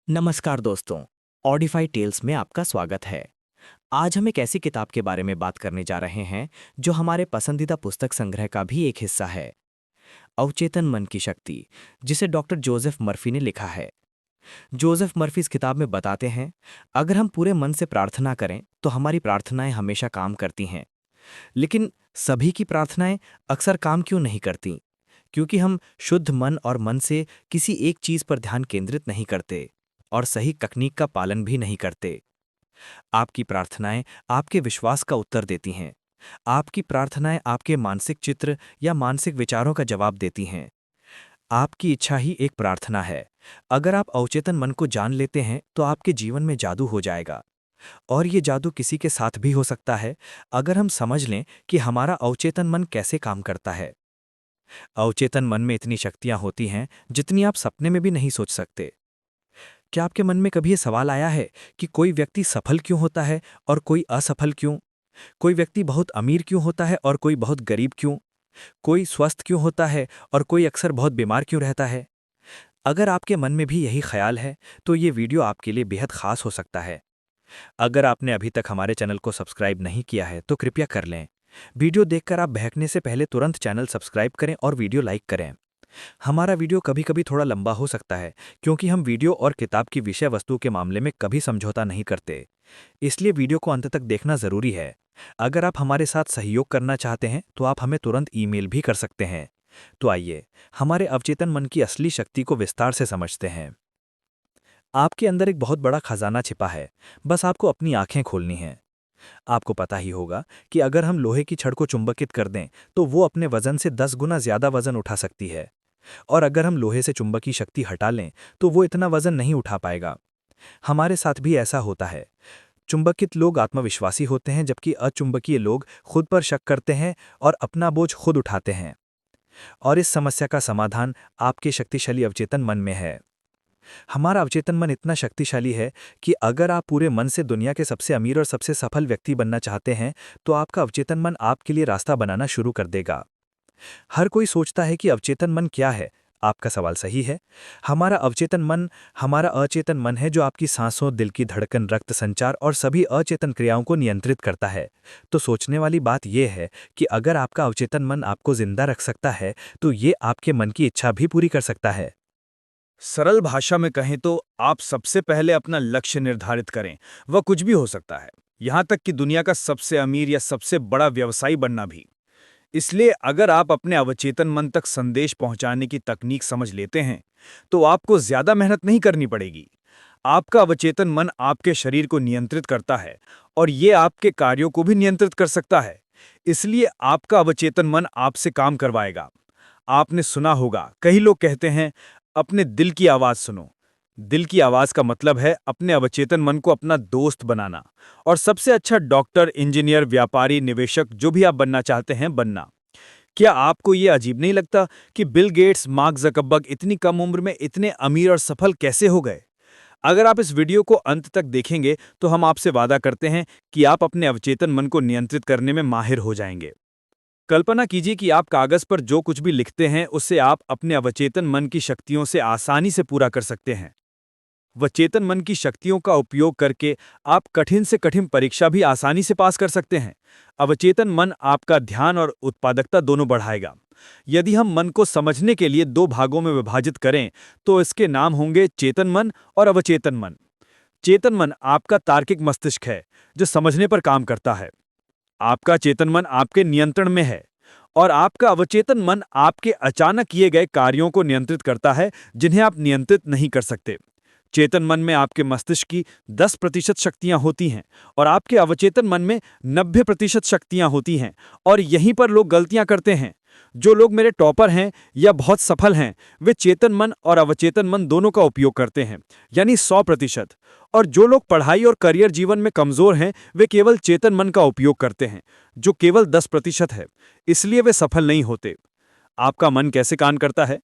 नमस्कार दोस्तों। ऑडिफाई टेल्स में आपका स्वागत है। आज हम एक ऐसी किताब के बारे में बात करने जा रहे हैं जो हमारे पसंदीदा पुस्तक संग्रह का भी एक हिस्सा है। अवचेतन मन की शक्ति, जिसे डॉक्टर जोसेफ मर्फी ने लिखा है। जोसेफ मर्फी इस किताब में बताते हैं, अगर हम पूरे मन से प्रार्थना करें तो हमारी प्रार्थनाएं हमेशा काम करती हैं। लेकिन सभी की प्रार्थनाएं अक्सर काम क्यों नहीं करती? क्योंकि हम शुद्ध मन और मन से किसी एक चीज पर ध्यान केंद्रित नहीं करते और सही तकनीक का पालन भी नहीं करते। आपकी प्रार्थनाएं आपके विश्वास का उत्तर देती हैं। आपकी प्रार्थनाएं आपके मानसिक चित्र या मानसिक विचारों का जवाब देती हैं। आपकी इच्छा ही एक प्रार्थना है। अगर आप अवचेतन मन को जान लेते हैं तो आपके जीवन में जादू हो जाएगा। और ये जादू किसी के साथ भी हो सकता है, अगर हम समझ लें कि हमारा अवचेतन मन कैसे काम करता है। अवचेतन मन में इतनी शक्तियां होती हैं जितनी आप सपने में भी नहीं सोच सकते। क्या आपके मन में कभी ये सवाल आया है कि कोई व्यक्ति सफल क्यों होता है और कोई असफल क्यों? कोई व्यक्ति बहुत अमीर क्यों होता है और कोई बहुत गरीब क्यों? कोई स्वस्थ क्यों होता है और कोई अक्सर बहुत बीमार क्यों रहता है? अगर आपके मन में भी यही ख्याल है तो ये वीडियो आपके लिए बेहद खास हो सकता है। अगर आपने अभी तक हमारे चैनल को सब्सक्राइब नहीं किया है तो कृपया कर लें। वीडियो देखकर आप बहकने से पहले तुरंत चैनल सब्सक्राइब करें और वीडियो लाइक करें। हमारा वीडियो कभी कभी थोड़ा लंबा हो सकता है, क्योंकि हम वीडियो और किताब की विषय वस्तु के मामले में कभी समझौता नहीं करते। इसलिए वीडियो को अंत तक देखना जरूरी है। अगर आप हमारे साथ सहयोग करना चाहते हैं तो आप हमें तुरंत ईमेल भी कर सकते हैं। तो आइए हमारे अवचेतन मन की असली शक्ति को विस्तार से समझते हैं। आपके अंदर एक बहुत बड़ा खजाना छिपा है, बस आपको अपनी आंखें खोलनी हैं। आपको पता ही होगा कि अगर हम लोहे की छड़ को चुंबकित कर दें तो वो अपने वजन से 10 गुना ज्यादा वजन उठा सकती है। और अगर हम लोहे से चुंबकीय शक्ति हटा लें तो वो इतना वजन नहीं उठा पाएगा। हमारे साथ भी ऐसा होता है। चुंबकित लोग आत्मविश्वासी होते हैं, जबकि अचुंबकीय लोग खुद पर शक करते हैं और अपना बोझ खुद उठाते हैं। और इस समस्या का समाधान आपके शक्तिशाली अवचेतन मन में है। हमारा अवचेतन मन इतना शक्तिशाली है कि अगर आप पूरे मन से दुनिया के सबसे अमीर और सबसे सफल व्यक्ति बनना चाहते हैं तो आपका अवचेतन मन आपके लिए रास्ता बनाना शुरू कर देगा। हर कोई सोचता है कि अवचेतन मन क्या है। आपका सवाल सही है। हमारा अवचेतन मन हमारा अचेतन मन है, जो आपकी सांसों, दिल की धड़कन, रक्त संचार और सभी अचेतन क्रियाओं को नियंत्रित करता है। तो सोचने वाली बात यह है कि अगर आपका अवचेतन मन आपको जिंदा रख सकता है तो ये आपके मन की इच्छा भी पूरी कर सकता है। सरल भाषा में कहें तो आप सबसे पहले अपना लक्ष्य निर्धारित करें। वह कुछ भी हो सकता है, यहां तक कि दुनिया का सबसे अमीर या सबसे बड़ा व्यवसायी बनना भी। इसलिए अगर आप अपने अवचेतन मन तक संदेश पहुंचाने की तकनीक समझ लेते हैं तो आपको ज्यादा मेहनत नहीं करनी पड़ेगी। आपका अवचेतन मन आपके शरीर को नियंत्रित करता है और ये आपके कार्यों को भी नियंत्रित कर सकता है। इसलिए आपका अवचेतन मन आपसे काम करवाएगा। आपने सुना होगा, कई लोग कहते हैं, अपने दिल की आवाज सुनो। दिल की आवाज का मतलब है अपने अवचेतन मन को अपना दोस्त बनाना और सबसे अच्छा डॉक्टर, इंजीनियर, व्यापारी, निवेशक, जो भी आप बनना चाहते हैं, बनना। क्या आपको ये अजीब नहीं लगता कि बिल गेट्स, मार्क जकरबर्ग इतनी कम उम्र में इतने अमीर और सफल कैसे हो गए? अगर आप इस वीडियो को अंत तक देखेंगे तो हम आपसे वादा करते हैं कि आप अपने अवचेतन मन को नियंत्रित करने में माहिर हो जाएंगे। कल्पना कीजिए कि आप कागज पर जो कुछ भी लिखते हैं उसे आप अपने अवचेतन मन की शक्तियों से आसानी से पूरा कर सकते हैं। वचेतन मन की शक्तियों का उपयोग करके आप कठिन से कठिन परीक्षा भी आसानी से पास कर सकते हैं। अवचेतन मन आपका ध्यान और उत्पादकता दोनों बढ़ाएगा। यदि हम मन को समझने के लिए दो भागों में विभाजित करें तो इसके नाम होंगे चेतन मन और अवचेतन मन। चेतन मन आपका तार्किक मस्तिष्क है, जो समझने पर काम करता है। आपका चेतन मन आपके नियंत्रण में है और आपका अवचेतन मन आपके अचानक किए गए कार्यों को नियंत्रित करता है, जिन्हें आप नियंत्रित नहीं कर सकते। चेतन मन में आपके मस्तिष्क की 10% शक्तियां होती हैं और आपके अवचेतन मन में 90% शक्तियां होती हैं। और यहीं पर लोग गलतियां करते हैं। जो लोग मेरे टॉपर हैं या बहुत सफल हैं, वे चेतन मन और अवचेतन मन दोनों का उपयोग करते हैं, यानी 100%। और जो लोग पढ़ाई और करियर जीवन में कमजोर हैं, वे केवल चेतन मन का उपयोग करते हैं, जो केवल 10% है। इसलिए वे सफल नहीं होते। आपका मन कैसे काम करता है?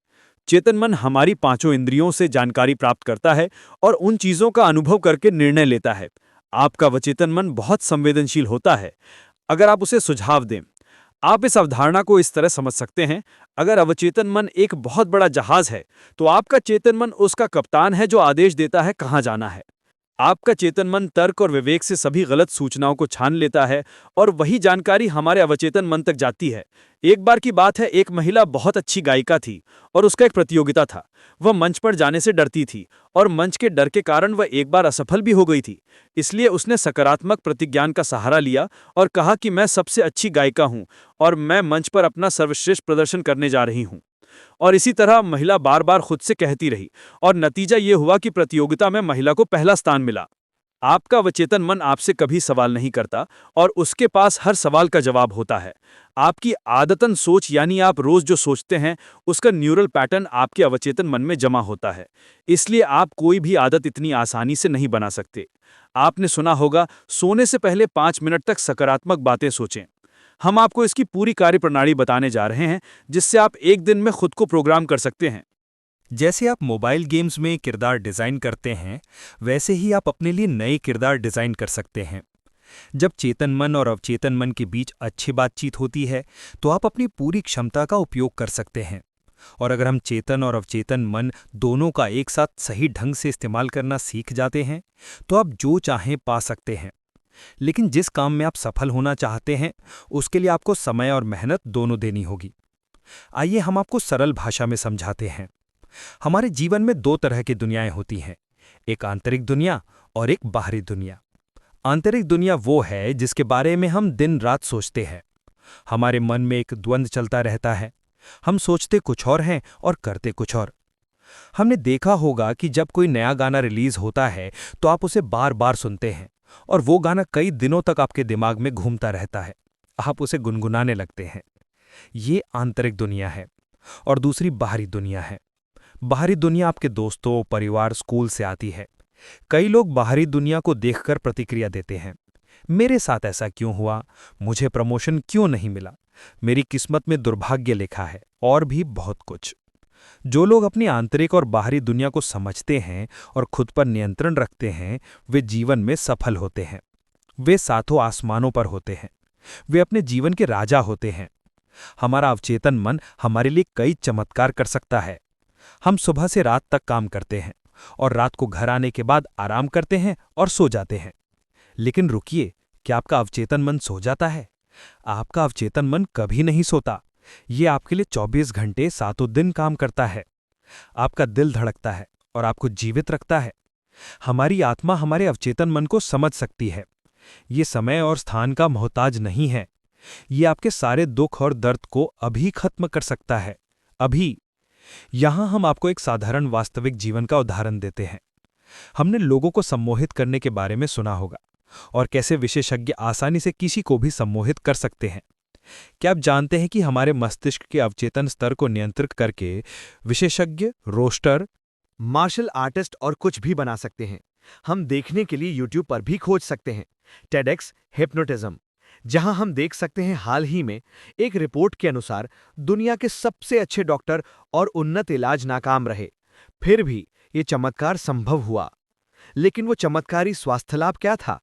चेतन मन हमारी पांचों इंद्रियों से जानकारी प्राप्त करता है और उन चीजों का अनुभव करके निर्णय लेता है। आपका अवचेतन मन बहुत संवेदनशील होता है। अगर आप उसे सुझाव दें, आप इस अवधारणा को इस तरह समझ सकते हैं, अगर अवचेतन मन एक बहुत बड़ा जहाज है, तो आपका चेतन मन उसका कप्तान है जो आदेश देता है कहाँ जाना है। आपका चेतन मन तर्क और विवेक से सभी गलत सूचनाओं को छान लेता है और वही जानकारी हमारे अवचेतन मन तक जाती है। एक बार की बात है, एक महिला बहुत अच्छी गायिका थी और उसका एक प्रतियोगिता था। वह मंच पर जाने से डरती थी और मंच के डर के कारण वह एक बार असफल भी हो गई थी। इसलिए उसने सकारात्मक प्रतिज्ञान का सहारा लिया और कहा कि मैं सबसे अच्छी गायिका हूँ और मैं मंच पर अपना सर्वश्रेष्ठ प्रदर्शन करने जा रही हूँ। और इसी तरह महिला बार बार खुद से कहती रही और नतीजा ये हुआ कि प्रतियोगिता में महिला को पहला स्थान मिला। आपका अवचेतन मन आपसे कभी सवाल नहीं करता और उसके पास हर सवाल का जवाब होता है। आपकी आदतन सोच यानी आप रोज जो सोचते हैं उसका न्यूरल पैटर्न आपके अवचेतन मन में जमा होता है। इसलिए आप कोई भी आदत इतनी आसानी से नहीं बना सकते। आपने सुना होगा, सोने से पहले 5 मिनट तक सकारात्मक बातें सोचें। हम आपको इसकी पूरी कार्यप्रणाली बताने जा रहे हैं, जिससे आप एक दिन में खुद को प्रोग्राम कर सकते हैं। जैसे आप मोबाइल गेम्स में किरदार डिजाइन करते हैं, वैसे ही आप अपने लिए नए किरदार डिजाइन कर सकते हैं। जब चेतन मन और अवचेतन मन के बीच अच्छी बातचीत होती है, तो आप अपनी पूरी क्षमता का उपयोग कर सकते हैं। और अगर हम चेतन और अवचेतन मन दोनों का एक साथ सही ढंग से इस्तेमाल करना सीख जाते हैं, तो आप जो चाहें पा सकते हैं। लेकिन जिस काम में आप सफल होना चाहते हैं, उसके लिए आपको समय और मेहनत दोनों देनी होगी। आइए हम आपको सरल भाषा में समझाते हैं। हमारे जीवन में दो तरह की दुनियाएं होती हैं, एक आंतरिक दुनिया और एक बाहरी दुनिया। आंतरिक दुनिया वो है जिसके बारे में हम दिन रात सोचते हैं। हमारे मन में एक द्वंद्व चलता रहता है, हम सोचते कुछ और हैं और करते कुछ और। हमने देखा होगा कि जब कोई नया गाना रिलीज होता है तो आप उसे बार बार सुनते हैं और वो गाना कई दिनों तक आपके दिमाग में घूमता रहता है। आप उसे गुनगुनाने लगते हैं। ये आंतरिक दुनिया है। और दूसरी बाहरी दुनिया है। बाहरी दुनिया आपके दोस्तों, परिवार, स्कूल से आती है। कई लोग बाहरी दुनिया को देखकर प्रतिक्रिया देते हैं। मेरे साथ ऐसा क्यों हुआ? मुझे प्रमोशन क्यों नहीं मिला? मेरी किस्मत में दुर्भाग्य लिखा है, और भी बहुत कुछ। जो लोग अपनी आंतरिक और बाहरी दुनिया को समझते हैं और खुद पर नियंत्रण रखते हैं, वे जीवन में सफल होते हैं। वे सातों आसमानों पर होते हैं। वे अपने जीवन के राजा होते हैं। हमारा अवचेतन मन हमारे लिए कई चमत्कार कर सकता है। हम सुबह से रात तक काम करते हैं और रात को घर आने के बाद आराम करते हैं और सो जाते हैं। लेकिन रुकिए, क्या आपका अवचेतन मन सो जाता है? आपका अवचेतन मन कभी नहीं सोता। ये आपके लिए 24 घंटे सातों दिन काम करता है। आपका दिल धड़कता है और आपको जीवित रखता है। हमारी आत्मा हमारे अवचेतन मन को समझ सकती है। ये समय और स्थान का मोहताज नहीं है। ये आपके सारे दुख और दर्द को अभी खत्म कर सकता है, अभी। यहां हम आपको एक साधारण वास्तविक जीवन का उदाहरण देते हैं। हमने लोगों को सम्मोहित करने के बारे में सुना होगा और कैसे विशेषज्ञ आसानी से किसी को भी सम्मोहित कर सकते हैं। क्या आप जानते हैं कि हमारे मस्तिष्क के अवचेतन स्तर को नियंत्रित करके विशेषज्ञ, रोस्टर, मार्शल आर्टिस्ट और कुछ भी बना सकते हैं? हम देखने के लिए यूट्यूब पर भी खोज सकते हैं टेडएक्स हिप्नोटिज्म, जहां हम देख सकते हैं हाल ही में एक रिपोर्ट के अनुसार दुनिया के सबसे अच्छे डॉक्टर और उन्नत इलाज नाकाम रहे। फिर भी ये चमत्कार संभव हुआ। लेकिन वो चमत्कारी स्वास्थ्य लाभ क्या था?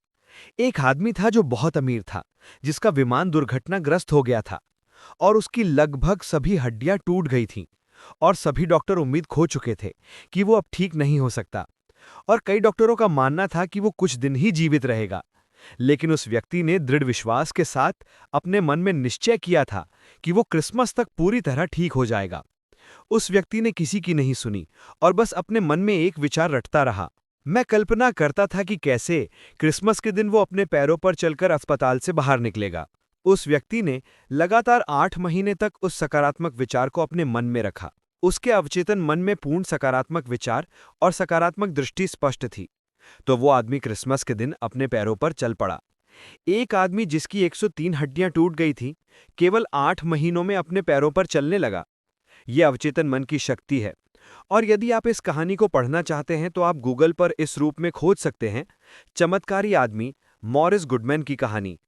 एक आदमी था जो बहुत अमीर था, जिसका विमान दुर्घटनाग्रस्त हो गया था और उसकी लगभग सभी हड्डियां टूट गई थीं और सभी डॉक्टर उम्मीद खो चुके थे कि वो अब ठीक नहीं हो सकता और कई डॉक्टरों का मानना था कि वो कुछ दिन ही जीवित रहेगा। लेकिन उस व्यक्ति ने दृढ़ विश्वास के साथ अपने मन में निश्चय किया था कि वो क्रिसमस तक पूरी तरह ठीक हो जाएगा। उस व्यक्ति ने किसी की नहीं सुनी और बस अपने मन में एक विचार रटता रहा। मैं कल्पना करता था कि कैसे क्रिसमस के दिन वो अपने पैरों पर चलकर अस्पताल से बाहर निकलेगा। उस व्यक्ति ने लगातार 8 महीने तक उस सकारात्मक विचार को अपने मन में रखा। उसके अवचेतन मन में पूर्ण सकारात्मक विचार और सकारात्मक दृष्टि स्पष्ट थी। तो वो आदमी क्रिसमस के दिन अपने पैरों पर चल पड़ा। एक आदमी जिसकी 103 हड्डियां टूट गई थी, केवल 8 महीनों में अपने पैरों पर चलने लगा। ये अवचेतन मन की शक्ति है। और यदि आप इस कहानी को पढ़ना चाहते हैं तो आप गूगल पर इस रूप में खोज सकते हैं, चमत्कारी आदमी मॉरिस गुडमैन की कहानी।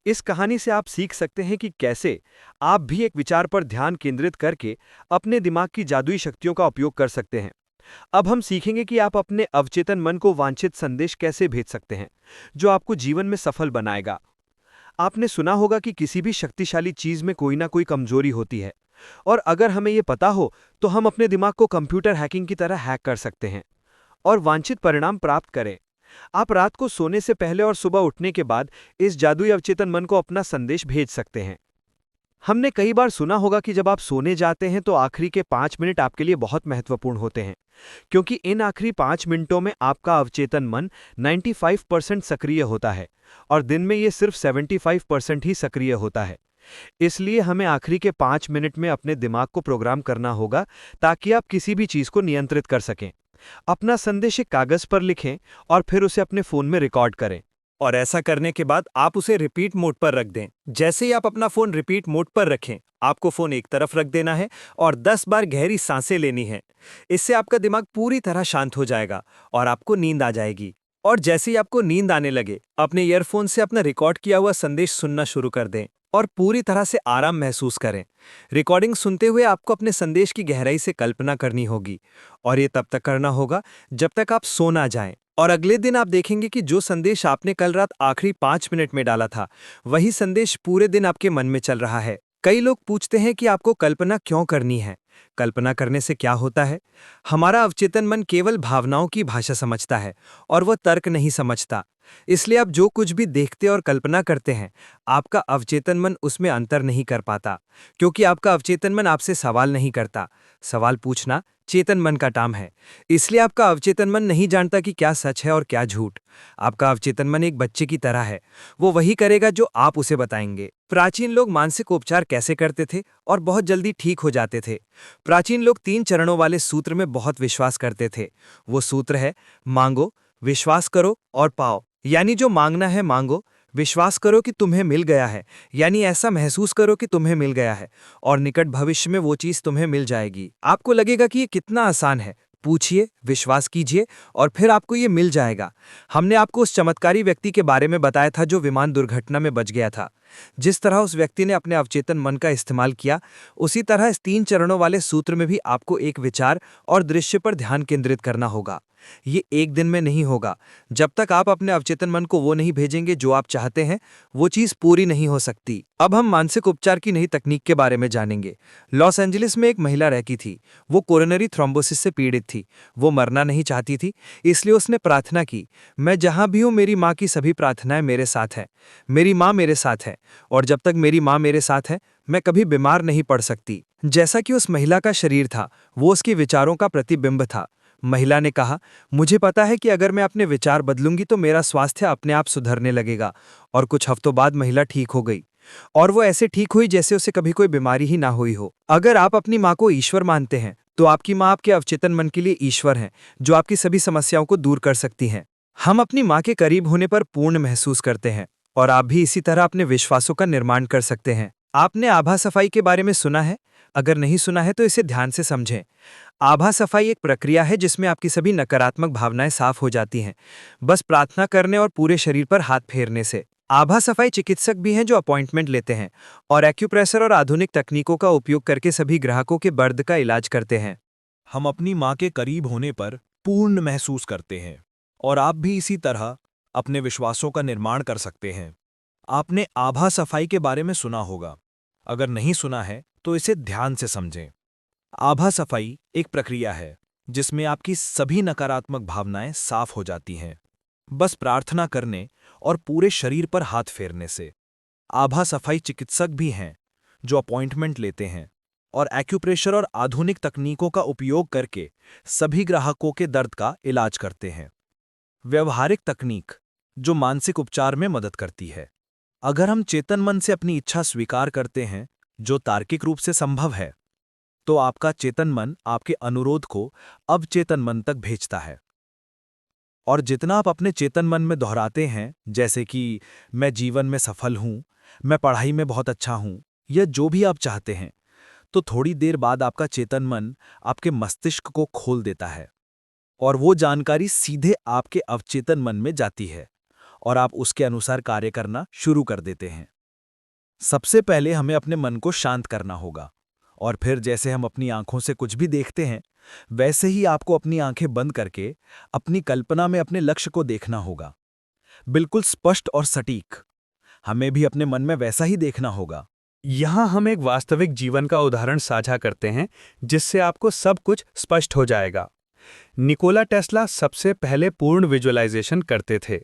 इस कहानी से आप सीख सकते हैं कि कैसे आप भी एक विचार पर ध्यान केंद्रित करके अपने दिमाग की जादुई शक्तियों का उपयोग कर सकते हैं। अब हम सीखेंगे कि आप अपने अवचेतन मन को वांछित संदेश कैसे भेज सकते हैं, जो आपको जीवन में सफल बनाएगा। आपने सुना होगा कि किसी भी शक्तिशाली चीज में कोई ना कोई कमजोरी होती है, और अगर हमें ये पता हो तो हम अपने दिमाग को कंप्यूटर हैकिंग की तरह हैक कर सकते हैं और वांछित परिणाम प्राप्त करें। आप रात को सोने से पहले और सुबह उठने के बाद इस जादुई अवचेतन मन को अपना संदेश भेज सकते हैं। हमने कई बार सुना होगा कि जब आप सोने जाते हैं तो आखिरी के 5 मिनट आपके लिए बहुत महत्वपूर्ण होते हैं, क्योंकि इन आखिरी 5 मिनटों में आपका अवचेतन मन 95% सक्रिय होता है और दिन में ये सिर्फ 75% ही सक्रिय होता है। इसलिए हमें आखिरी के 5 मिनट में अपने दिमाग को प्रोग्राम करना होगा ताकि आप किसी भी चीज को नियंत्रित कर सकें। अपना संदेश एक कागज पर लिखें और फिर उसे अपने फोन में रिकॉर्ड करें। और ऐसा करने के बाद आप उसे रिपीट मोड पर रख दें। जैसे ही आप अपना फोन रिपीट मोड पर रखें, आपको फोन एक तरफ रख देना है और 10 बार गहरी सांसें लेनी है। इससे आपका दिमाग पूरी तरह शांत हो जाएगा और आपको नींद आ जाएगी। और जैसे ही आपको नींद आने लगे, अपने ईयरफोन से अपना रिकॉर्ड किया हुआ संदेश सुनना शुरू कर दें और पूरी तरह से आराम महसूस करें। रिकॉर्डिंग सुनते हुए आपको अपने संदेश की गहराई से कल्पना करनी होगी और ये तब तक करना होगा जब तक आप सो ना जाएं। और अगले दिन आप देखेंगे कि जो संदेश आपने कल रात आखिरी 5 मिनट में डाला था, वही संदेश पूरे दिन आपके मन में चल रहा है। कई लोग पूछते हैं कि आपको कल्पना क्यों करनी है? कल्पना करने से क्या होता है? हमारा अवचेतन मन केवल भावनाओं की भाषा समझता है और वह तर्क नहीं समझता। इसलिए आप जो कुछ भी देखते और कल्पना करते हैं, आपका अवचेतन मन उसमें अंतर नहीं कर पाता, क्योंकि आपका अवचेतन मन आपसे सवाल नहीं करता। सवाल पूछना चेतन मन का काम है। इसलिए आपका अवचेतन मन नहीं जानता कि क्या सच है और क्या झूठ। आपका अवचेतन मन एक बच्चे की तरह है, वो वही करेगा जो आप उसे बताएंगे। प्राचीन लोग मानसिक उपचार कैसे करते थे और बहुत जल्दी ठीक हो जाते थे? प्राचीन लोग 3 चरणों वाले सूत्र में बहुत विश्वास करते थे। वो सूत्र है: मांगो, विश्वास करो और पाओ। यानी जो मांगना है मांगो, विश्वास करो कि तुम्हें मिल गया है, यानी ऐसा महसूस करो कि तुम्हें मिल गया है, और निकट भविष्य में वो चीज तुम्हें मिल जाएगी। आपको लगेगा कि ये कितना आसान है। पूछिए, विश्वास कीजिए और फिर आपको ये मिल जाएगा। हमने आपको उस चमत्कारी व्यक्ति के बारे में बताया था जो विमान दुर्घटना में बच गया था। जिस तरह उस व्यक्ति ने अपने अवचेतन मन का इस्तेमाल किया, उसी तरह इस 3 चरणों वाले सूत्र में भी आपको एक विचार और दृश्य पर ध्यान केंद्रित करना होगा। ये एक दिन में नहीं होगा। जब तक आप अपने अवचेतन मन को वो नहीं भेजेंगे जो आप चाहते हैं, वो चीज पूरी नहीं हो सकती। अब हम मानसिक उपचार की नई तकनीक के बारे में जानेंगे। लॉस एंजलिस में एक महिला रहती थी। वो कोरोनरी थ्रोम्बोसिस से पीड़ित थी। वो मरना नहीं चाहती थी, इसलिए उसने प्रार्थना की, मैं जहां भी हूं मेरी माँ की सभी प्रार्थनाएं मेरे साथ हैं। मेरी माँ मेरे साथ है और जब तक मेरी माँ मेरे साथ है, मैं कभी बीमार नहीं पड़ सकती। जैसा कि उस महिला का शरीर था, वो उसके विचारों का प्रतिबिंब था। महिला ने कहा, मुझे पता है कि अगर मैं अपने विचार बदलूंगी तो मेरा स्वास्थ्य अपने आप सुधरने लगेगा। और कुछ हफ्तों बाद महिला ठीक हो गई और वो ऐसे ठीक हुई जैसे उसे कभी कोई बीमारी ही ना हुई हो। अगर आप अपनी माँ को ईश्वर मानते हैं, तो आपकी माँ आपके अवचेतन मन के लिए ईश्वर हैं, जो आपकी सभी समस्याओं को दूर कर सकती हैं। हम अपनी माँ के करीब होने पर पूर्ण महसूस करते हैं और आप भी इसी तरह अपने विश्वासों का निर्माण कर सकते हैं। आपने आभा सफाई के बारे में सुना है? अगर नहीं सुना है तो इसे ध्यान से समझें। आभा सफाई एक प्रक्रिया है जिसमें आपकी सभी नकारात्मक भावनाएं साफ हो जाती हैं, बस प्रार्थना करने और पूरे शरीर पर हाथ फेरने से। आभा सफाई चिकित्सक भी हैं जो अपॉइंटमेंट लेते हैं और एक्यूप्रेशर और आधुनिक तकनीकों का उपयोग करके सभी ग्राहकों के दर्द का इलाज करते हैं। हम अपनी माँ के करीब होने पर पूर्ण महसूस करते हैं और आप भी इसी तरह अपने विश्वासों का निर्माण कर सकते हैं। आपने आभा सफाई के बारे में सुना होगा। अगर नहीं सुना है तो इसे ध्यान से समझें। आभा सफाई एक प्रक्रिया है जिसमें आपकी सभी नकारात्मक भावनाएं साफ हो जाती हैं, बस प्रार्थना करने और पूरे शरीर पर हाथ फेरने से। आभा सफाई चिकित्सक भी हैं जो अपॉइंटमेंट लेते हैं और एक्यूप्रेशर और आधुनिक तकनीकों का उपयोग करके सभी ग्राहकों के दर्द का इलाज करते हैं। व्यवहारिक तकनीक जो मानसिक उपचार में मदद करती है। अगर हम चेतन मन से अपनी इच्छा स्वीकार करते हैं, जो तार्किक रूप से संभव है, तो आपका चेतन मन आपके अनुरोध को अवचेतन मन तक भेजता है। और जितना आप अपने चेतन मन में दोहराते हैं, जैसे कि मैं जीवन में सफल हूं, मैं पढ़ाई में बहुत अच्छा हूं, या जो भी आप चाहते हैं, तो थोड़ी देर बाद आपका चेतन मन आपके मस्तिष्क को खोल देता है और वो जानकारी सीधे आपके अवचेतन मन में जाती है और आप उसके अनुसार कार्य करना शुरू कर देते हैं। सबसे पहले हमें अपने मन को शांत करना होगा और फिर जैसे हम अपनी आंखों से कुछ भी देखते हैं, वैसे ही आपको अपनी आंखें बंद करके अपनी कल्पना में अपने लक्ष्य को देखना होगा, बिल्कुल स्पष्ट और सटीक। हमें भी अपने मन में वैसा ही देखना होगा। यहाँ हम एक वास्तविक जीवन का उदाहरण साझा करते हैं जिससे आपको सब कुछ स्पष्ट हो जाएगा। निकोला टेस्ला सबसे पहले पूर्ण विजुअलाइजेशन करते थे।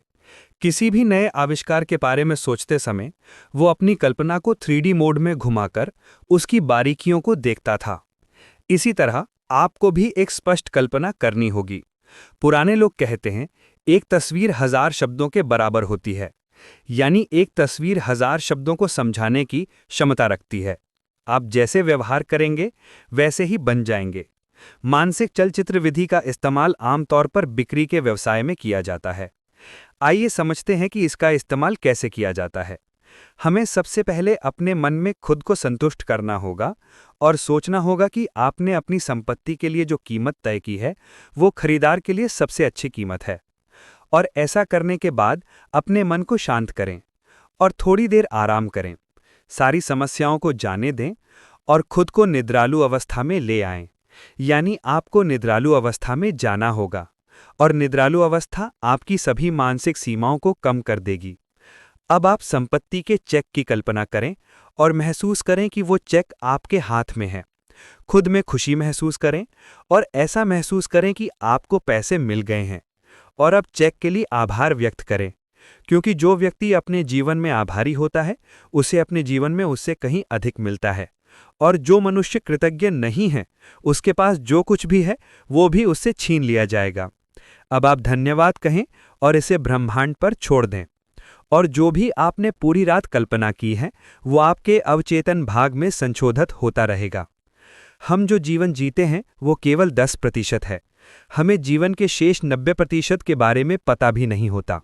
किसी भी नए आविष्कार के बारे में सोचते समय वो अपनी कल्पना को 3D मोड में घुमाकर उसकी बारीकियों को देखता था। इसी तरह आपको भी एक स्पष्ट कल्पना करनी होगी। पुराने लोग कहते हैं, एक तस्वीर 1000 शब्दों के बराबर होती है, यानी एक तस्वीर 1000 शब्दों को समझाने की क्षमता रखती है। आप जैसे व्यवहार करेंगे वैसे ही बन जाएंगे। मानसिक चलचित्र विधि का इस्तेमाल आमतौर पर बिक्री के व्यवसाय में किया जाता है। आइए समझते हैं कि इसका इस्तेमाल कैसे किया जाता है। हमें सबसे पहले अपने मन में खुद को संतुष्ट करना होगा और सोचना होगा कि आपने अपनी संपत्ति के लिए जो कीमत तय की है वो खरीदार के लिए सबसे अच्छी कीमत है। और ऐसा करने के बाद अपने मन को शांत करें और थोड़ी देर आराम करें। सारी समस्याओं को जाने दें और खुद को निद्रालु अवस्था में ले आएं। यानी आपको निद्रालु अवस्था में जाना होगा और निद्रालु अवस्था आपकी सभी मानसिक सीमाओं को कम कर देगी। अब आप संपत्ति के चेक की कल्पना करें और महसूस करें कि वो चेक आपके हाथ में है। खुद में खुशी महसूस करें और ऐसा महसूस करें कि आपको पैसे मिल गए हैं। और अब चेक के लिए आभार व्यक्त करें, क्योंकि जो व्यक्ति अपने जीवन में आभारी होता है उसे अपने जीवन में उससे कहीं अधिक मिलता है। और जो मनुष्य कृतज्ञ नहीं है उसके पास जो कुछ भी है वो भी उससे छीन लिया जाएगा। अब आप धन्यवाद कहें और इसे ब्रह्मांड पर छोड़ दें। और जो भी आपने पूरी रात कल्पना की है वो आपके अवचेतन भाग में संशोधित होता रहेगा। हम जो जीवन जीते हैं वो केवल 10% है। हमें जीवन के शेष 90% के बारे में पता भी नहीं होता।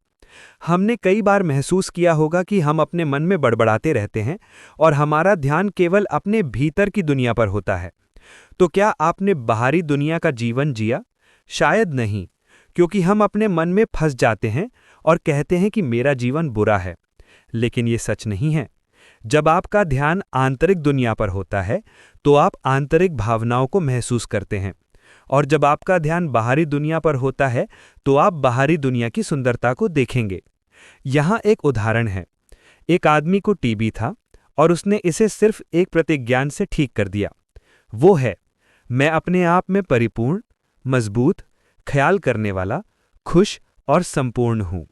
हमने कई बार महसूस किया होगा कि हम अपने मन में बड़बड़ाते रहते हैं और हमारा ध्यान केवल अपने भीतर की दुनिया पर होता है। तो क्या आपने बाहरी दुनिया का जीवन जिया? शायद नहीं, क्योंकि हम अपने मन में फंस जाते हैं और कहते हैं कि मेरा जीवन बुरा है। लेकिन ये सच नहीं है। जब आपका ध्यान आंतरिक दुनिया पर होता है तो आप आंतरिक भावनाओं को महसूस करते हैं, और जब आपका ध्यान बाहरी दुनिया पर होता है तो आप बाहरी दुनिया की सुंदरता को देखेंगे। यहाँ एक उदाहरण है। एक आदमी को टीबी था और उसने इसे सिर्फ एक प्रतिज्ञान से ठीक कर दिया। वो है, मैं अपने आप में परिपूर्ण, मजबूत, ख्याल करने वाला, खुश और संपूर्ण हूँ।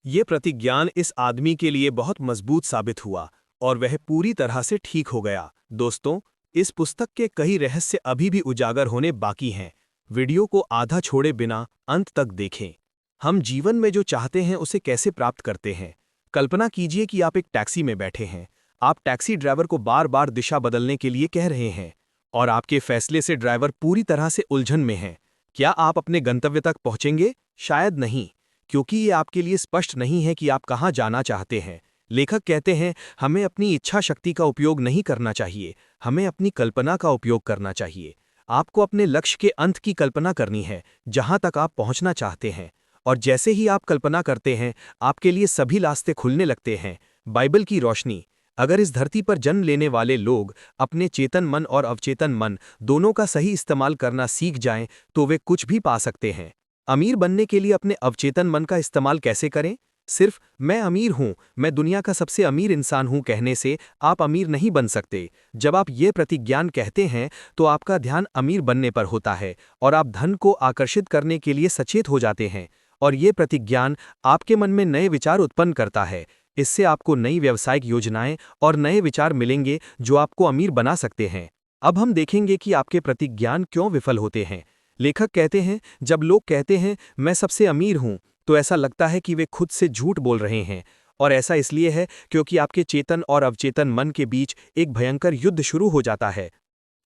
ये प्रतिज्ञान इस आदमी के लिए बहुत मजबूत साबित हुआ और वह पूरी तरह से ठीक हो गया। दोस्तों, इस पुस्तक के कई रहस्य अभी भी उजागर होने बाकी हैं। वीडियो को आधा छोड़े बिना अंत तक देखें। हम जीवन में जो चाहते हैं उसे कैसे प्राप्त करते हैं। कल्पना कीजिए कि आप एक टैक्सी में बैठे हैं। आप टैक्सी ड्राइवर को बार बार दिशा बदलने के लिए कह रहे हैं और आपके फैसले से ड्राइवर पूरी तरह से उलझन में है। क्या आप अपने गंतव्य तक पहुंचेंगे? शायद नहीं, क्योंकि ये आपके लिए स्पष्ट नहीं है कि आप कहां जाना चाहते हैं। लेखक कहते हैं, हमें अपनी इच्छा शक्ति का उपयोग नहीं करना चाहिए, हमें अपनी कल्पना का उपयोग करना चाहिए। आपको अपने लक्ष्य के अंत की कल्पना करनी है, जहां तक आप पहुंचना चाहते हैं। और जैसे ही आप कल्पना करते हैं, आपके लिए सभी रास्ते खुलने लगते हैं। बाइबल की रोशनी। अगर इस धरती पर जन्म लेने वाले लोग अपने चेतन मन और अवचेतन मन दोनों का सही इस्तेमाल करना सीख जाएं, तो वे कुछ भी पा सकते हैं। अमीर बनने के लिए अपने अवचेतन मन का इस्तेमाल कैसे करें? सिर्फ मैं अमीर हूं, मैं दुनिया का सबसे अमीर इंसान हूं कहने से आप अमीर नहीं बन सकते। जब आप ये प्रतिज्ञान कहते हैं तो आपका ध्यान अमीर बनने पर होता है और आप धन को आकर्षित करने के लिए सचेत हो जाते हैं। और ये प्रतिज्ञान आपके मन में नए विचार उत्पन्न करता है। इससे आपको नई व्यावसायिक योजनाएं और नए विचार मिलेंगे जो आपको अमीर बना सकते हैं। अब हम देखेंगे कि आपके प्रतिज्ञान क्यों विफल होते हैं। लेखक कहते हैं, जब लोग कहते हैं मैं सबसे अमीर हूं, तो ऐसा लगता है कि वे खुद से झूठ बोल रहे हैं। और ऐसा इसलिए है क्योंकि आपके चेतन और अवचेतन मन के बीच एक भयंकर युद्ध शुरू हो जाता है।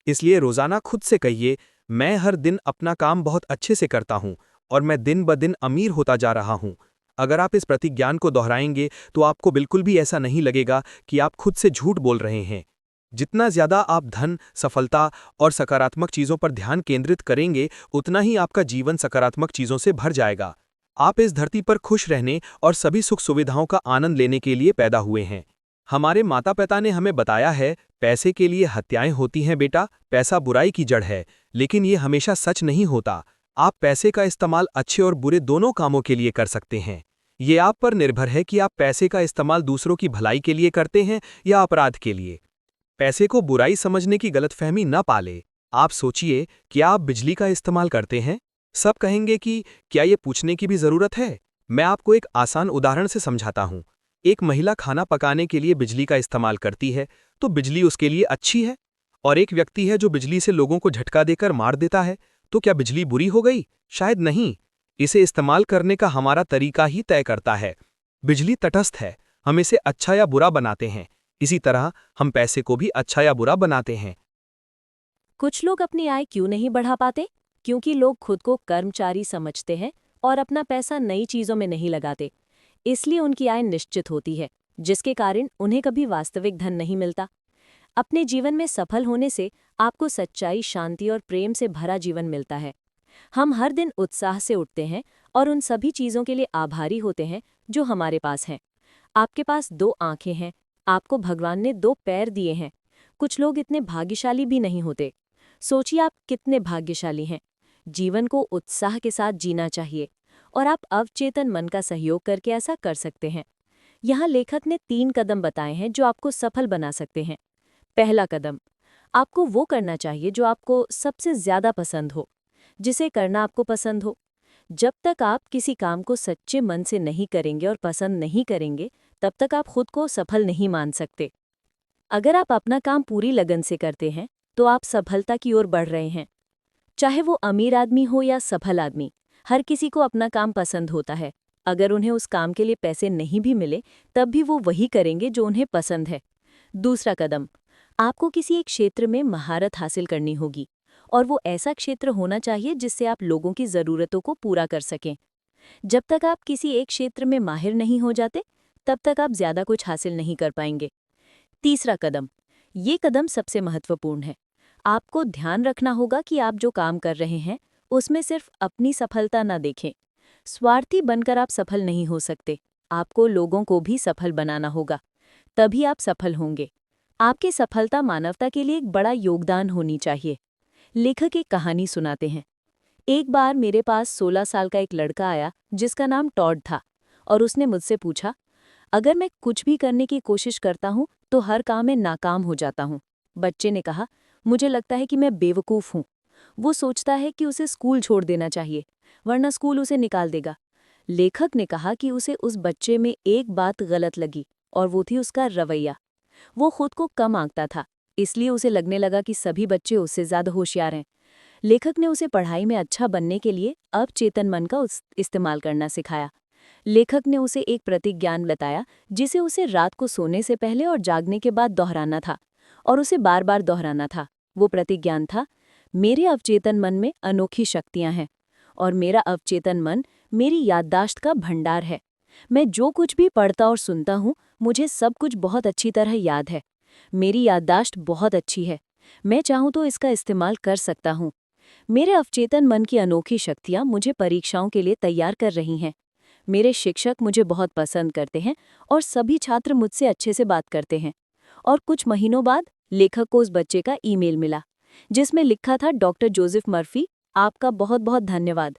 इसलिए रोजाना खुद से कहिए, मैं हर दिन अपना काम बहुत अच्छे से करता हूं और मैं दिन ब दिन अमीर होता जा रहा हूं। अगर आप इस प्रतिज्ञान को दोहराएंगे तो आपको बिल्कुल भी ऐसा नहीं लगेगा कि आप खुद से झूठ बोल रहे हैं। जितना ज्यादा आप धन, सफलता और सकारात्मक चीजों पर ध्यान केंद्रित करेंगे, उतना ही आपका जीवन सकारात्मक चीजों से भर जाएगा। आप इस धरती पर खुश रहने और सभी सुख सुविधाओं का आनंद लेने के लिए पैदा हुए हैं। हमारे माता पिता ने हमें बताया है, पैसे के लिए हत्याएं होती हैं बेटा, पैसा बुराई की जड़ है। लेकिन ये हमेशा सच नहीं होता। आप पैसे का इस्तेमाल अच्छे और बुरे दोनों कामों के लिए कर सकते हैं। ये आप पर निर्भर है कि आप पैसे का इस्तेमाल दूसरों की भलाई के लिए करते हैं या अपराध के लिए। पैसे को बुराई समझने की गलतफहमी न पाले। आप सोचिए, क्या आप बिजली का इस्तेमाल करते हैं? सब कहेंगे कि क्या ये पूछने की भी जरूरत है? मैं आपको एक आसान उदाहरण से समझाता हूँ। एक महिला खाना पकाने के लिए बिजली का इस्तेमाल करती है, तो बिजली उसके लिए अच्छी है। और एक व्यक्ति है जो बिजली से लोगों को झटका देकर मार देता है, तो क्या बिजली बुरी हो गई? शायद नहीं। इसे इस्तेमाल करने का हमारा तरीका ही तय करता है। बिजली तटस्थ है, हम इसे अच्छा या बुरा बनाते हैं। इसी तरह हम पैसे को भी अच्छा या बुरा बनाते हैं। कुछ लोग अपनी आय क्यों नहीं बढ़ा पाते? क्योंकि लोग खुद को कर्मचारी समझते हैं और अपना पैसा नई चीजों में नहीं लगाते। इसलिए उनकी आय निश्चित होती है, जिसके कारण उन्हें कभी वास्तविक धन नहीं मिलता। अपने जीवन में सफल होने से आपको सच्चाई, शांति और प्रेम से भरा जीवन मिलता है। हम हर दिन उत्साह से उठते हैं और उन सभी चीजों के लिए आभारी होते हैं जो हमारे पास हैं। आपके पास 2 आंखें हैं, आपको भगवान ने 2 पैर दिए हैं। कुछ लोग इतने भाग्यशाली भी नहीं होते। सोचिए आप कितने भाग्यशाली हैं। जीवन को उत्साह के साथ जीना चाहिए और आप अवचेतन मन का सहयोग करके ऐसा कर सकते हैं। यहाँ लेखक ने 3 कदम बताए हैं जो आपको सफल बना सकते हैं। पहला कदम, आपको वो करना चाहिए जो आपको सबसे ज्यादा पसंद हो, जिसे करना आपको पसंद हो। जब तक आप किसी काम को सच्चे मन से नहीं करेंगे और पसंद नहीं करेंगे, तब तक आप खुद को सफल नहीं मान सकते। अगर आप अपना काम पूरी लगन से करते हैं, तो आप सफलता की ओर बढ़ रहे हैं। चाहे वो अमीर आदमी हो या सफल आदमी, हर किसी को अपना काम पसंद होता है। अगर उन्हें उस काम के लिए पैसे नहीं भी मिले, तब भी वो वही करेंगे जो उन्हें पसंद है। दूसरा कदम, आपको किसी एक क्षेत्र में महारत हासिल करनी होगी और वो ऐसा क्षेत्र होना चाहिए जिससे आप लोगों की ज़रूरतों को पूरा कर सकें। जब तक आप किसी एक क्षेत्र में माहिर नहीं हो जाते, तब तक आप ज़्यादा कुछ हासिल नहीं कर पाएंगे। तीसरा कदम, ये कदम सबसे महत्वपूर्ण है। आपको ध्यान रखना होगा कि आप जो काम कर रहे हैं, उसमें सिर्फ अपनी सफलता न देखें। स्वार्थी बनकर आप सफल नहीं हो सकते। आपको लोगों को भी सफल बनाना होगा, तभी आप सफल होंगे। आपकी सफलता मानवता के लिए एक बड़ा योगदान होनी चाहिए। लेखक एक कहानी सुनाते हैं। एक बार मेरे पास 16 साल का एक लड़का आया जिसका नाम टॉड था, और उसने मुझसे पूछा, अगर मैं कुछ भी करने की कोशिश करता हूँ तो हर काम में नाकाम हो जाता हूँ। बच्चे ने कहा, मुझे लगता है कि मैं बेवकूफ़ हूँ। वो सोचता है कि उसे स्कूल छोड़ देना चाहिए, वरना स्कूल उसे निकाल देगा। लेखक ने कहा कि उसे उस बच्चे में एक बात गलत लगी, और वो थी उसका रवैया। वो खुद को कम आंकता था, इसलिए उसे लगने लगा कि सभी बच्चे उससे ज़्यादा होशियार हैं। लेखक ने उसे पढ़ाई में अच्छा बनने के लिए अवचेतन मन का इस्तेमाल करना सिखाया। लेखक ने उसे एक प्रतिज्ञान बताया जिसे उसे रात को सोने से पहले और जागने के बाद दोहराना था, और उसे बार बार दोहराना था। वो प्रतिज्ञान था, मेरे अवचेतन मन में अनोखी शक्तियां हैं और मेरा अवचेतन मन मेरी याददाश्त का भंडार है। मैं जो कुछ भी पढ़ता और सुनता हूँ, मुझे सब कुछ बहुत अच्छी तरह याद है। मेरी याददाश्त बहुत अच्छी है, मैं चाहूँ तो इसका इस्तेमाल कर सकता हूँ। मेरे अवचेतन मन की अनोखी शक्तियाँ मुझे परीक्षाओं के लिए तैयार कर रही हैं। मेरे शिक्षक मुझे बहुत पसंद करते हैं और सभी छात्र मुझसे अच्छे से बात करते हैं। और कुछ महीनों बाद लेखक को उस बच्चे का ईमेल मिला, जिसमें लिखा था, डॉक्टर जोसेफ मर्फी, आपका बहुत बहुत धन्यवाद।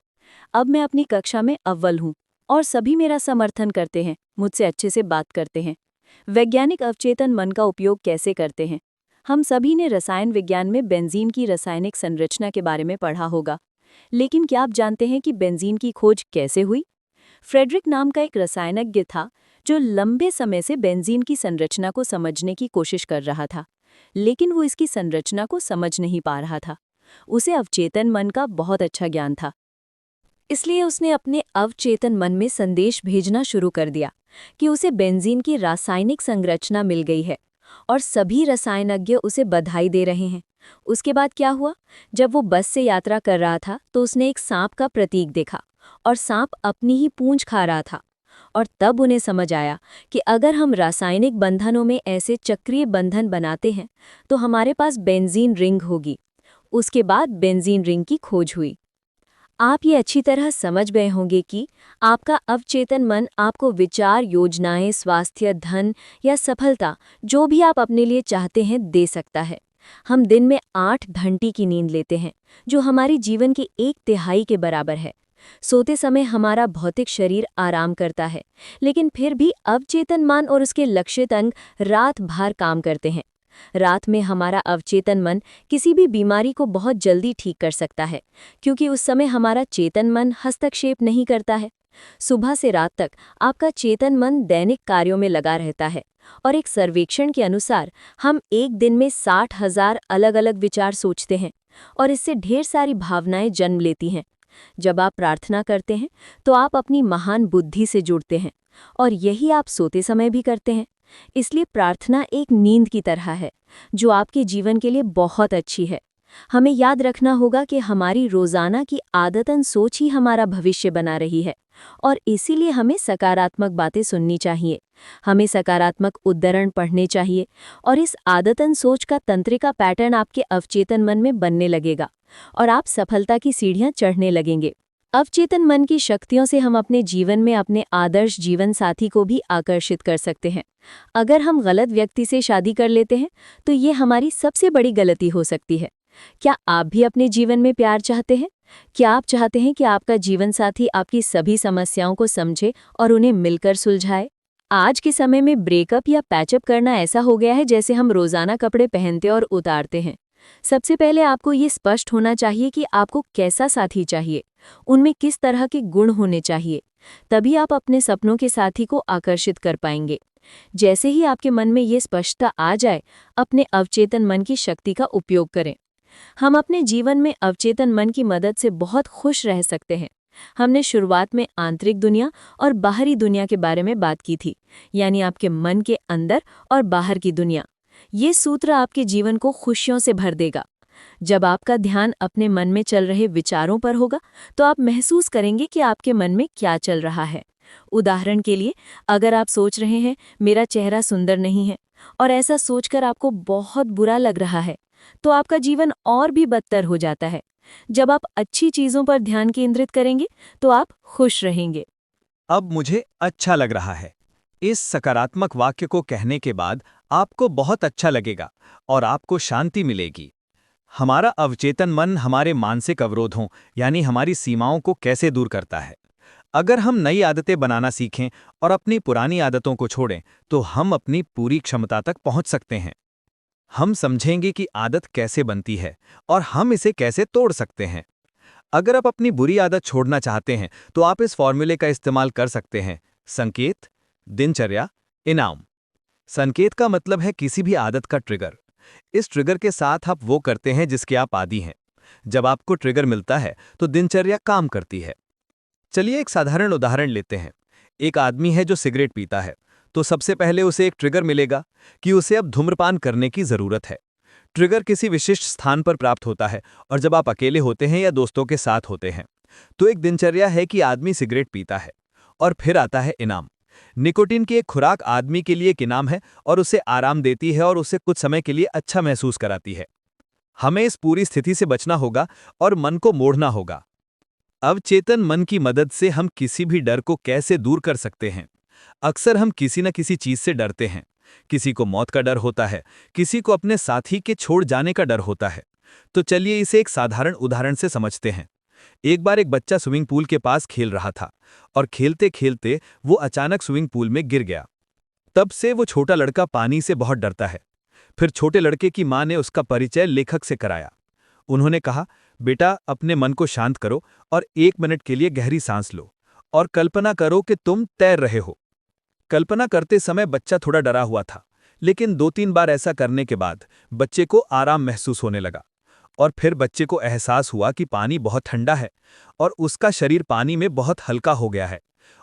अब मैं अपनी कक्षा में अव्वल हूँ और सभी मेरा समर्थन करते हैं, मुझसे अच्छे से बात करते हैं। वैज्ञानिक अवचेतन मन का उपयोग कैसे करते हैं? हम सभी ने रसायन विज्ञान में बेंजीन की रासायनिक संरचना के बारे में पढ़ा होगा, लेकिन क्या आप जानते हैं कि बेंजीन की खोज कैसे हुई? फ्रेडरिक नाम का एक रसायनज्ञ था जो लंबे समय से बेंजीन की संरचना को समझने की कोशिश कर रहा था, लेकिन वो इसकी संरचना को समझ नहीं पा रहा था। उसे अवचेतन मन का बहुत अच्छा ज्ञान था, इसलिए उसने अपने अवचेतन मन में संदेश भेजना शुरू कर दिया कि उसे बेंजीन की रासायनिक संरचना मिल गई है और सभी रसायनज्ञ उसे बधाई दे रहे हैं। उसके बाद क्या हुआ? जब वो बस से यात्रा कर रहा था तो उसने एक सांप का प्रतीक देखा और सांप अपनी ही पूंछ खा रहा था, और तब उन्हें समझ आया कि अगर हम रासायनिक बंधनों में ऐसे चक्रीय बंधन बनाते हैं तो हमारे पास बेंजीन रिंग होगी। उसके बाद बेंजीन रिंग की खोज हुई। आप ये अच्छी तरह समझ गए होंगे कि आपका अवचेतन मन आपको विचार, योजनाएं, स्वास्थ्य, धन या सफलता, जो भी आप अपने लिए चाहते हैं, दे सकता है। हम दिन में 8 घंटे की नींद लेते हैं, जो हमारी जीवन की 1/3 के बराबर है। सोते समय हमारा भौतिक शरीर आराम करता है, लेकिन फिर भी अवचेतन मन और उसके लक्षित अंग रात भर काम करते हैं। रात में हमारा अवचेतन मन किसी भी बीमारी को बहुत जल्दी ठीक कर सकता है, क्योंकि उस समय हमारा चेतन मन हस्तक्षेप नहीं करता है। सुबह से रात तक आपका चेतन मन दैनिक कार्यों में लगा रहता है, और एक सर्वेक्षण के अनुसार हम एक दिन में 60,000 अलग-अलग विचार सोचते हैं, और इससे ढेर सारी भावनाएं जन्म लेती हैं। जब आप प्रार्थना करते हैं तो आप अपनी महान बुद्धि से जुड़ते हैं, और यही आप सोते समय भी करते हैं। इसलिए प्रार्थना एक नींद की तरह है, जो आपके जीवन के लिए बहुत अच्छी है। हमें याद रखना होगा कि हमारी रोजाना की आदतन सोच ही हमारा भविष्य बना रही है, और इसीलिए हमें सकारात्मक बातें सुननी चाहिए। हमें सकारात्मक उद्धरण पढ़ने चाहिए, और इस आदतन सोच का तंत्रिका पैटर्न आपके अवचेतन मन में बनने लगेगा, और आप सफलता की सीढ़ियां चढ़ने लगेंगे। अवचेतन मन की शक्तियों से हम अपने जीवन में अपने आदर्श जीवन साथी को भी आकर्षित कर सकते हैं। अगर हम गलत व्यक्ति से शादी कर लेते हैं तो ये हमारी सबसे बड़ी गलती हो सकती है। क्या आप भी अपने जीवन में प्यार चाहते हैं? क्या आप चाहते हैं कि आपका जीवन साथी आपकी सभी समस्याओं को समझे और उन्हें मिलकर सुलझाए? आज के समय में ब्रेकअप या पैचअप करना ऐसा हो गया है जैसे हम रोजाना कपड़े पहनते और उतारते हैं। सबसे पहले आपको ये स्पष्ट होना चाहिए कि आपको कैसा साथी चाहिए, उनमें किस तरह के गुण होने चाहिए। तभी आप अपने सपनों के साथी को आकर्षित कर पाएंगे। जैसे ही आपके मन में ये स्पष्टता आ जाए, अपने अवचेतन मन की शक्ति का उपयोग करें। हम अपने जीवन में अवचेतन मन की मदद से बहुत खुश रह सकते हैं। हमने शुरुआत में आंतरिक दुनिया और बाहरी दुनिया के बारे में बात की थी, यानी आपके मन के अंदर और बाहर की दुनिया। ये सूत्र आपके जीवन को खुशियों से भर देगा। जब आपका ध्यान अपने मन में चल रहे विचारों पर होगा, तो आप महसूस करेंगे कि आपके मन में क्या चल रहा है। उदाहरण के लिए, अगर आप सोच रहे हैं मेरा चेहरा सुंदर नहीं है, और ऐसा सोचकर आपको बहुत बुरा लग रहा है, तो आपका जीवन और भी बदतर हो जाता है। जब आप अच्छी चीजों पर ध्यान केंद्रित करेंगे तो आप खुश रहेंगे। अब मुझे अच्छा लग रहा है। इस सकारात्मक वाक्य को कहने के बाद आपको बहुत अच्छा लगेगा और आपको शांति मिलेगी। हमारा अवचेतन मन हमारे मानसिक अवरोधों यानी हमारी सीमाओं को कैसे दूर करता है। अगर हम नई आदतें बनाना सीखें और अपनी पुरानी आदतों को छोड़ें, तो हम अपनी पूरी क्षमता तक पहुंच सकते हैं। हम समझेंगे कि आदत कैसे बनती है और हम इसे कैसे तोड़ सकते हैं। अगर आप अपनी बुरी आदत छोड़ना चाहते हैं, तो आप इस फॉर्मूले का इस्तेमाल कर सकते हैं: संकेत, दिनचर्या, इनाम। संकेत का मतलब है किसी भी आदत का ट्रिगर। इस ट्रिगर के साथ आप वो करते हैं जिसके आप आदी हैं। जब आपको ट्रिगर मिलता है तो दिनचर्या काम करती है। चलिए एक साधारण उदाहरण लेते हैं। एक आदमी है जो सिगरेट पीता है, तो सबसे पहले उसे एक ट्रिगर मिलेगा कि उसे अब धूम्रपान करने की जरूरत है। ट्रिगर किसी विशिष्ट स्थान पर प्राप्त होता है, और जब आप अकेले होते हैं या दोस्तों के साथ होते हैं, तो एक दिनचर्या है कि आदमी सिगरेट पीता है। और फिर आता है इनाम। निकोटीन की एक खुराक आदमी के लिए एक इनाम है और उसे आराम देती है और उसे कुछ समय के लिए अच्छा महसूस कराती है। हमें इस पूरी स्थिति से बचना होगा और मन को मोड़ना होगा। अवचेतन मन की मदद से हम किसी भी डर को कैसे दूर कर सकते हैं। अक्सर हम किसी न किसी चीज से डरते हैं। किसी को मौत का डर होता है, किसी को अपने साथी के छोड़ जाने का डर होता है। तो चलिए इसे एक साधारण उदाहरण से समझते हैं। एक बार एक बच्चा स्विमिंग पूल के पास खेल रहा था और खेलते खेलते वो अचानक स्विमिंग पूल में गिर गया। तब से वो छोटा लड़का पानी से बहुत डरता है। फिर छोटे लड़के की मां ने उसका परिचय लेखक से कराया। उन्होंने कहा, बेटा, अपने मन को शांत करो और 1 मिनट के लिए गहरी सांस लो और कल्पना करो कि तुम तैर रहे हो। कल्पना करते समय बच्चा थोड़ा डरा हुआ था, लेकिन 2-3 बार ऐसा करने के बाद बच्चे को आराम महसूस होने लगा। और फिर बच्चे को एहसास हुआ कि पानी बहुत ठंडा है और उसका शरीर पानी में बहुत हल्का हो गया है,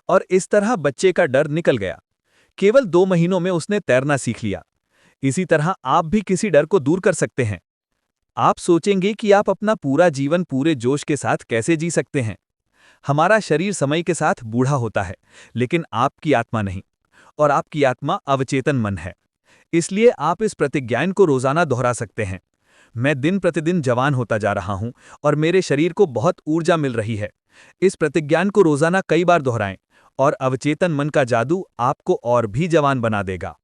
और इस तरह बच्चे का डर निकल गया। केवल 2 महीनों में उसने तैरना सीख लिया। इसी तरह आप भी किसी डर को दूर कर सकते हैं। आप सोचेंगे कि आप अपना पूरा जीवन पूरे जोश के साथ कैसे जी सकते हैं। हमारा शरीर समय के साथ बूढ़ा होता है, लेकिन आपकी आत्मा नहीं, और आपकी आत्मा अवचेतन मन है। इसलिए आप इस प्रतिज्ञान को रोजाना दोहरा सकते हैं: मैं दिन प्रतिदिन जवान होता जा रहा हूं और मेरे शरीर को बहुत ऊर्जा मिल रही है। इस प्रतिज्ञान को रोजाना कई बार दोहराएं और अवचेतन मन का जादू आपको और भी जवान बना देगा।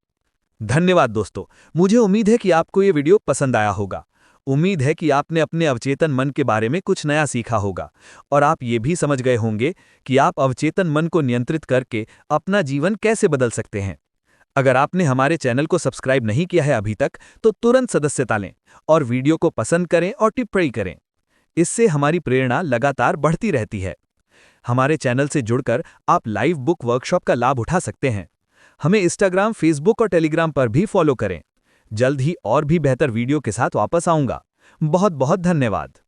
धन्यवाद दोस्तों, मुझे उम्मीद है कि आपको ये वीडियो पसंद आया होगा। उम्मीद है कि आपने अपने अवचेतन मन के बारे में कुछ नया सीखा होगा और आप ये भी समझ गए होंगे कि आप अवचेतन मन को नियंत्रित करके अपना जीवन कैसे बदल सकते हैं। अगर आपने हमारे चैनल को सब्सक्राइब नहीं किया है अभी तक, तो तुरंत सदस्यता लें और वीडियो को पसंद करें और टिप्पणी करें। इससे हमारी प्रेरणा लगातार बढ़ती रहती है। हमारे चैनल से जुड़कर आप लाइव बुक वर्कशॉप का लाभ उठा सकते हैं। हमें इंस्टाग्राम, फेसबुक और टेलीग्राम पर भी फॉलो करें। जल्द ही और भी बेहतर वीडियो के साथ वापस आऊंगा। बहुत बहुत धन्यवाद।